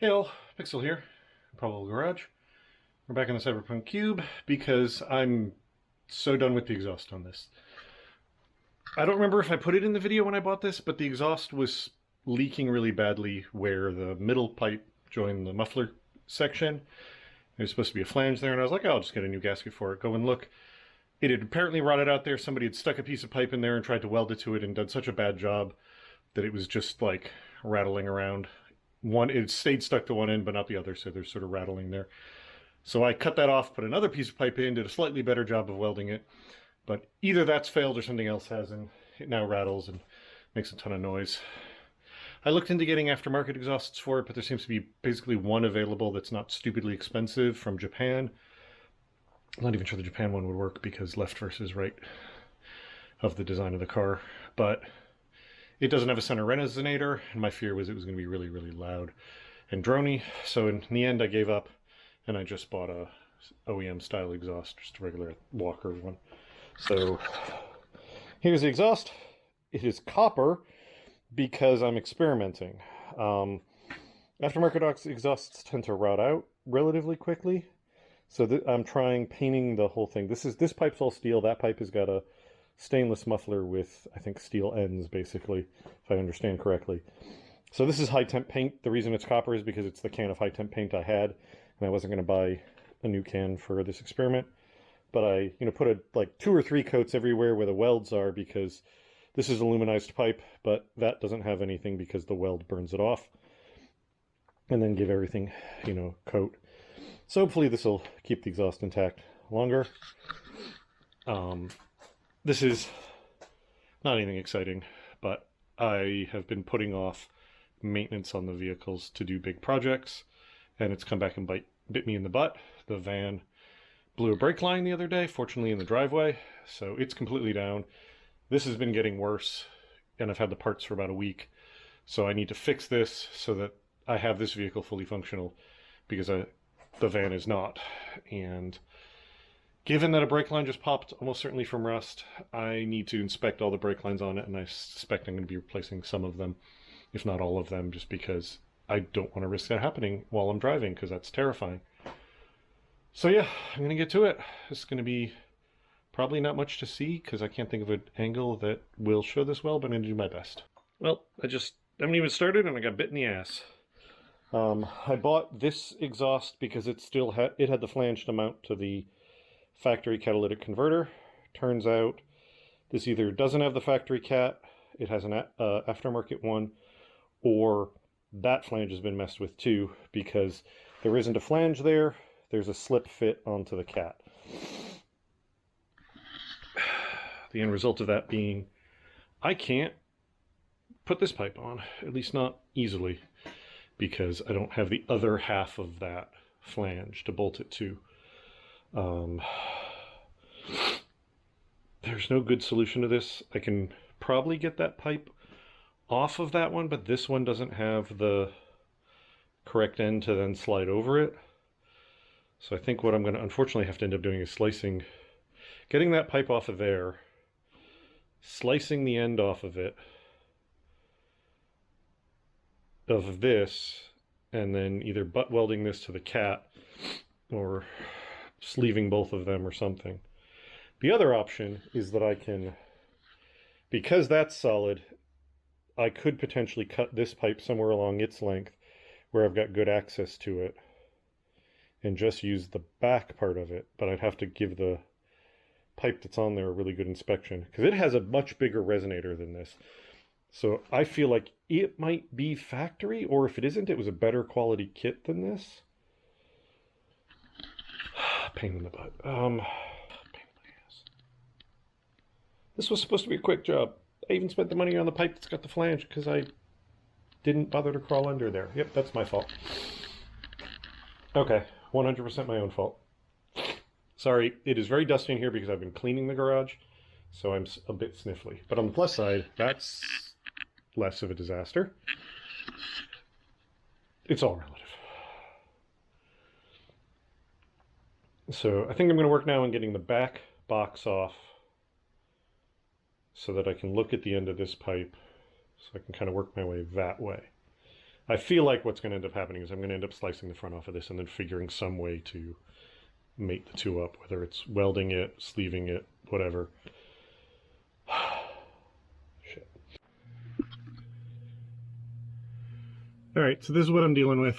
Hey all, Pixel here, Probable Garage. We're back in the Cyberpunk Cube because I'm so done with the exhaust on this. I don't remember if I put it in the video when I bought this, but the exhaust was leaking really badly where the middle pipe joined the muffler section. There's supposed to be a flange there, and I was like, oh, I'll just get a new gasket for it. Go and look. It had apparently rotted out there. Somebody had stuck a piece of pipe in there and tried to weld it to it and done such a bad job that it was just like rattling around. It stayed stuck to one end but not the other, so there's sort of rattling there. So I cut that off, put another piece of pipe in, did a slightly better job of welding it, but either that's failed or something else has, and it now rattles and makes a ton of noise. I looked into getting aftermarket exhausts for it, but there seems to be basically one available that's not stupidly expensive from Japan. I'm not even sure the Japan one would work because left versus right of the design of the car, but it doesn't have a center resonator, and my fear was it was going to be really, really loud and drony. So in the end, I gave up, and I just bought a OEM style exhaust, just a regular Walker one. So here's the exhaust. It is copper because I'm experimenting. Aftermarket exhausts tend to rot out relatively quickly, so I'm trying painting the whole thing. This pipe's all steel. That pipe has got a stainless muffler with, I think, steel ends, basically, if I understand correctly. So this is high-temp paint. The reason it's copper is because it's the can of high-temp paint I had, and I wasn't going to buy a new can for this experiment. But I, put like 2 or 3 coats everywhere where the welds are, because this is aluminized pipe, but that doesn't have anything because the weld burns it off. And then give everything, coat. So hopefully this will keep the exhaust intact longer. This is not anything exciting, but I have been putting off maintenance on the vehicles to do big projects, and it's come back and bit me in the butt. The van blew a brake line the other day, fortunately in the driveway, so it's completely down. This has been getting worse, and I've had the parts for about a week, so I need to fix this so that I have this vehicle fully functional, because the van is not. And given that a brake line just popped almost certainly from rust, I need to inspect all the brake lines on it, and I suspect I'm going to be replacing some of them, if not all of them, just because I don't want to risk that happening while I'm driving, because that's terrifying. So yeah, I'm going to get to it. It's going to be probably not much to see, because I can't think of an angle that will show this well, but I'm going to do my best. Well, I haven't even started, and I got bit in the ass. I bought this exhaust because it had the flange to mount to the factory catalytic converter. Turns out this either doesn't have the factory cat, it has an aftermarket one, or that flange has been messed with too, because there isn't a flange there, there's a slip fit onto the cat. The end result of that being I can't put this pipe on, at least not easily, because I don't have the other half of that flange to bolt it to. There's no good solution to this. I can probably get that pipe off of that one, but this one doesn't have the correct end to then slide over it. So I think what I'm going to unfortunately have to end up doing is getting that pipe off of there, slicing the end off of it, of this, and then either butt welding this to the cat or sleeving both of them or something. The other option is that I can, because that's solid, I could potentially cut this pipe somewhere along its length where I've got good access to it and just use the back part of it, but I'd have to give the pipe that's on there a really good inspection, because it has a much bigger resonator than this. So I feel like it might be factory, or if it isn't, it was a better quality kit than this. Pain in the butt. Pain in my ass. This was supposed to be a quick job. I even spent the money on the pipe that's got the flange because I didn't bother to crawl under there. Yep, that's my fault. Okay, 100% my own fault. Sorry, it is very dusty in here because I've been cleaning the garage, so I'm a bit sniffly. But on the plus side, that's less of a disaster. It's all relative. So I think I'm going to work now on getting the back box off so that I can look at the end of this pipe, so I can kind of work my way that way. I feel like what's going to end up happening is I'm going to end up slicing the front off of this and then figuring some way to mate the two up, whether it's welding it, sleeving it, whatever. Shit. All right, so this is what I'm dealing with.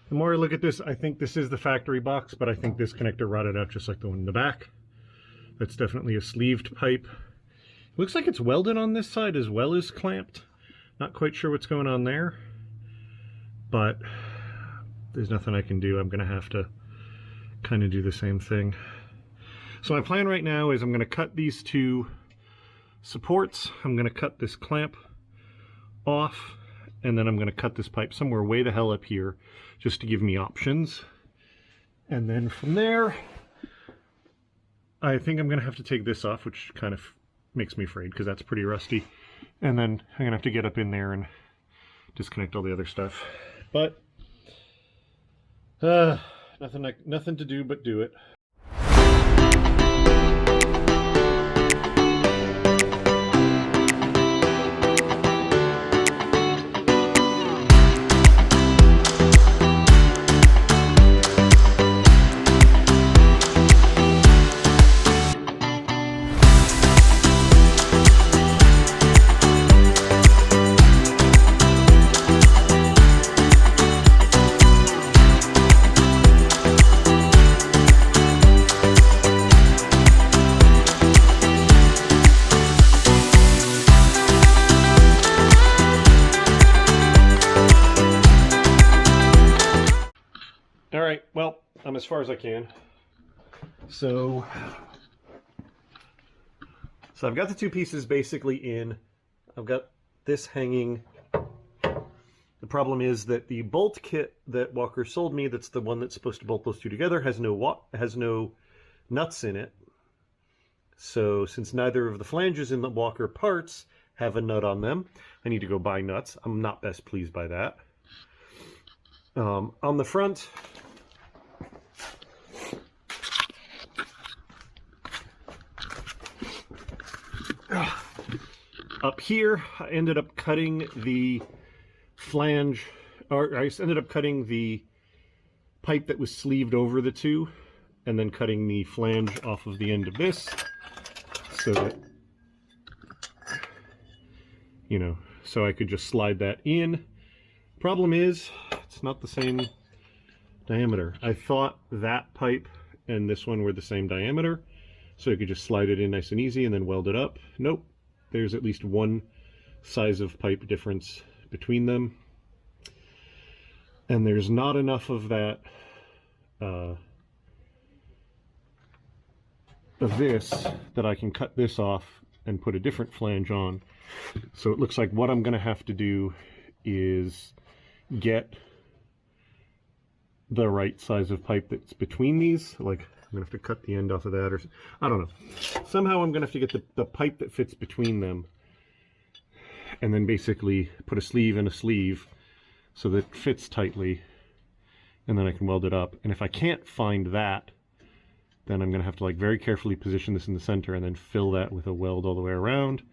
The more I look at this, I think this is the factory box, but I think this connector rotted out just like the one in the back. That's definitely a sleeved pipe. It looks like it's welded on this side as well as clamped. Not quite sure what's going on there, but there's nothing I can do. I'm gonna have to kind of do the same thing. So my plan right now is I'm gonna cut these two supports. I'm gonna cut this clamp off, and then I'm gonna cut this pipe somewhere way the hell up here just to give me options. And then from there, I think I'm gonna have to take this off, which kind of makes me afraid because that's pretty rusty. And then I'm gonna have to get up in there and disconnect all the other stuff. But nothing to do but do it. All right, well, I'm as far as I can. So I've got the two pieces basically in. I've got this hanging. The problem is that the bolt kit that Walker sold me, that's the one that's supposed to bolt those two together, has no nuts in it. So since neither of the flanges in the Walker parts have a nut on them, I need to go buy nuts. I'm not best pleased by that. On the front, up here, I ended up cutting the flange, or I ended up cutting the pipe that was sleeved over the two, and then cutting the flange off of the end of this, so that, you know, so I could just slide that in. Problem is, it's not the same diameter. I thought that pipe and this one were the same diameter, so you could just slide it in nice and easy and then weld it up. Nope. There's at least one size of pipe difference between them. And there's not enough of that, of this, that I can cut this off and put a different flange on. So it looks like what I'm gonna have to do is get the right size of pipe that's between these. Like, I'm gonna have to cut the end off of that, or I don't know. Somehow I'm gonna have to get the pipe that fits between them, and then basically put a sleeve in a sleeve so that it fits tightly, and then I can weld it up. And if I can't find that, then I'm gonna have to like very carefully position this in the center and then fill that with a weld all the way around.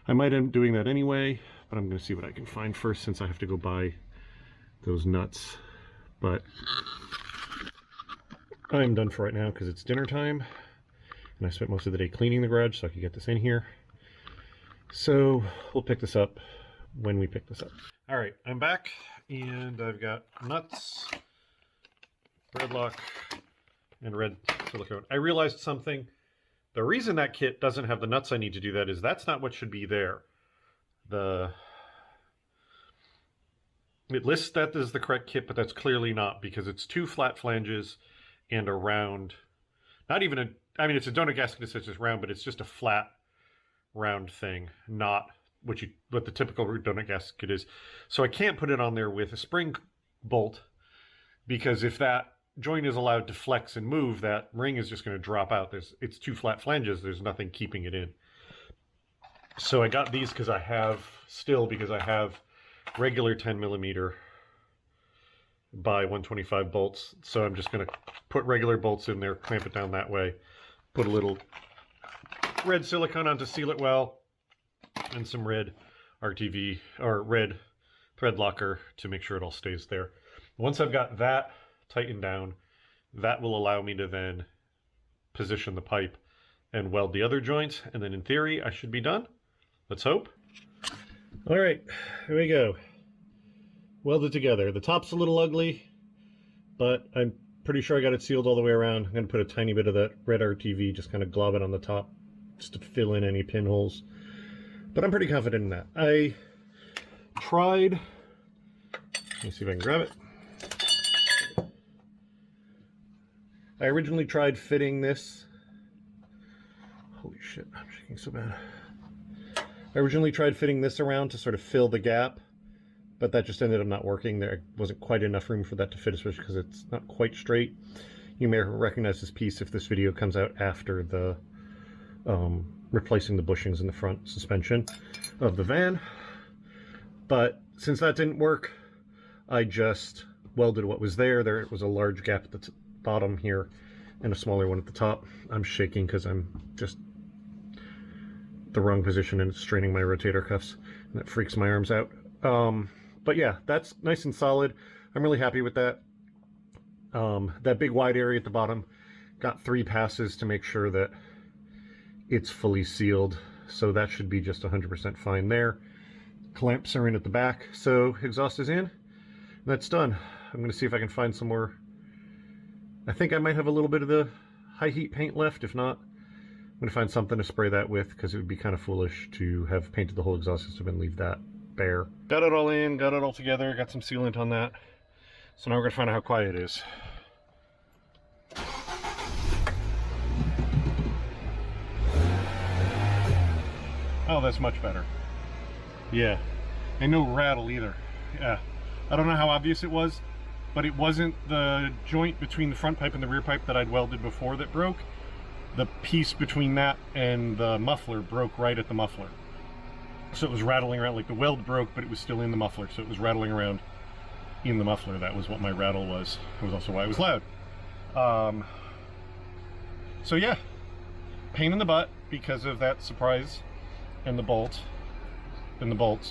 I might end up doing that anyway, but I'm gonna see what I can find first, since I have to go buy those nuts. But I'm done for right now because it's dinner time, and I spent most of the day cleaning the garage so I could get this in here. So we'll pick this up when we pick this up. All right, I'm back, and I've got nuts, red lock, and red silicone. I realized something. The reason that kit doesn't have the nuts I need to do that is that's not what should be there. It lists that as the correct kit, but that's clearly not, because it's two flat flanges and a round, not even a, I mean, it's a donut gasket that says it's round, but it's just a flat round thing, not what the typical donut gasket is. So I can't put it on there with a spring bolt, because if that joint is allowed to flex and move, that ring is just going to drop out. It's two flat flanges, there's nothing keeping it in. So I got these because I have regular 10mm by 125 bolts. So I'm just going to put regular bolts in there, clamp it down that way, put a little red silicone on to seal it well, and some red RTV or red thread locker to make sure it all stays there. Once I've got that tightened down, that will allow me to then position the pipe and weld the other joints, and then in theory I should be done. Let's hope. All right, here we go. Welded together. The top's a little ugly, but I'm pretty sure I got it sealed all the way around. I'm going to put a tiny bit of that red RTV, just kind of glob it on the top just to fill in any pinholes. But I'm pretty confident in that. I tried, let me see if I can grab it. I originally tried fitting this. Holy shit, I'm shaking so bad. I originally tried fitting this around to sort of fill the gap, but that just ended up not working. There wasn't quite enough room for that to fit, especially because it's not quite straight. You may recognize this piece if this video comes out after the replacing the bushings in the front suspension of the van. But since that didn't work, I just welded what was there. There was a large gap at the bottom here and a smaller one at the top. I'm shaking because I'm just the wrong position and it's straining my rotator cuffs, and that freaks my arms out. But yeah, that's nice and solid. I'm really happy with that. That big wide area at the bottom, got 3 passes to make sure that it's fully sealed, so that should be just 100% fine there. Clamps are in at the back, so exhaust is in. That's done. I'm going to see if I can find some more. I think I might have a little bit of the high heat paint left. If not, I'm going to find something to spray that with, because it would be kind of foolish to have painted the whole exhaust system and leave that bare. Got it all in, got it all together, got some sealant on that. So now we're going to find out how quiet it is. Oh, that's much better. Yeah, and no rattle either. Yeah, I don't know how obvious it was, but it wasn't the joint between the front pipe and the rear pipe that I'd welded before that broke. The piece between that and the muffler broke right at the muffler. So it was rattling around, like the weld broke, but it was still in the muffler, so it was rattling around in the muffler. That was what my rattle was. It was also why it was loud. So yeah, pain in the butt because of that surprise and the bolts,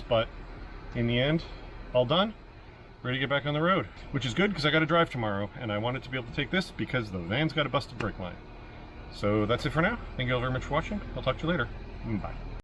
but in the end, all done, ready to get back on the road, which is good because I got to drive tomorrow, and I wanted to be able to take this because the van's got a busted brake line. So that's it for now. Thank you all very much for watching. I'll talk to you later. Bye.